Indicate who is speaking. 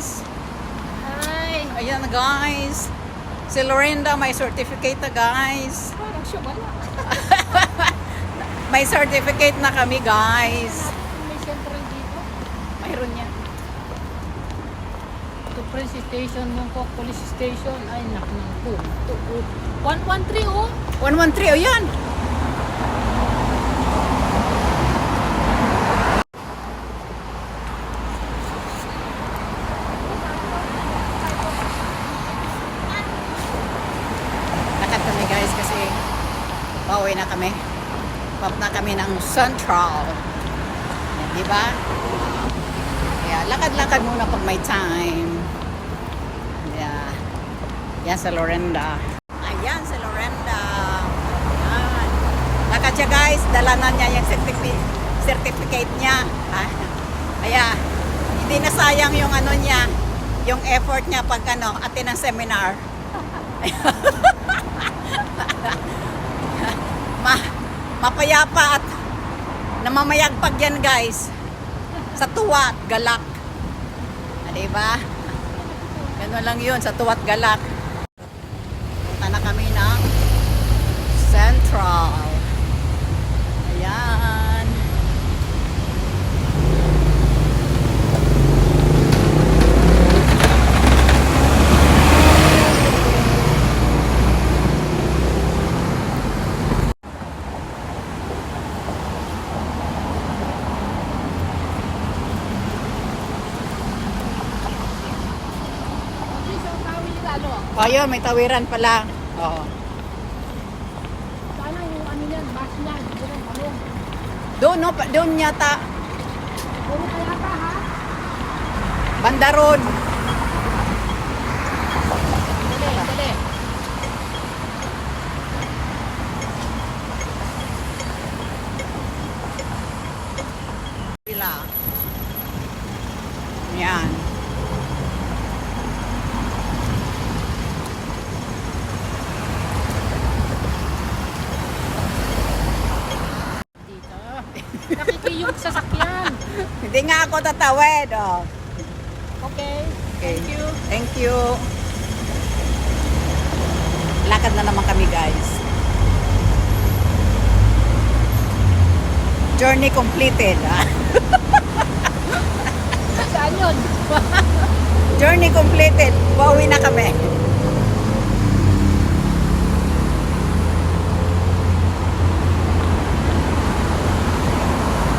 Speaker 1: guys.
Speaker 2: Hi!
Speaker 1: Ayan guys. Si Lorinda may certificate na guys.
Speaker 2: Parang siya wala.
Speaker 1: May certificate na kami guys.
Speaker 2: May central dito.
Speaker 1: Mayroon yan.
Speaker 2: Ito police station, Mongkok Police Station. Ay, nak ng po. 113 oh.
Speaker 1: 113, o yan. Lakad kami guys kasi pauwi na kami. Pap na kami ng Central. Yan, di ba? Kaya lakad-lakad muna pag may time. Yeah. Yan sa Lorinda. Ayan si Lorinda. Yan. Lakad siya guys. Dala na niya yung certificate niya. Kaya hindi na sayang yung ano niya. Yung effort niya pag ano, atin ng seminar. Mapayapa at namamayagpag yan guys. Sa tuwa at galak. Diba? Ganun lang yun, sa tuwa at galak. Punta na kami ng Central. Ayan. Oh, yun, may tawiran pala. Oo.
Speaker 2: Sana yung ano yan, bus niyan.
Speaker 1: Doon, no? Doon yata.
Speaker 2: Puro kaya ka ha?
Speaker 1: Banda Road.
Speaker 2: Dali, dali.
Speaker 1: Sila. Yan.
Speaker 2: Dito. Nakikiyong sasakyan.
Speaker 1: Hindi nga ako tatawid. Oh.
Speaker 2: Okay.
Speaker 1: Okay.
Speaker 2: Thank you.
Speaker 1: Thank you. Lakad na naman kami guys. Journey completed.
Speaker 2: Saan yun?
Speaker 1: Journey completed. Pauwi na kami.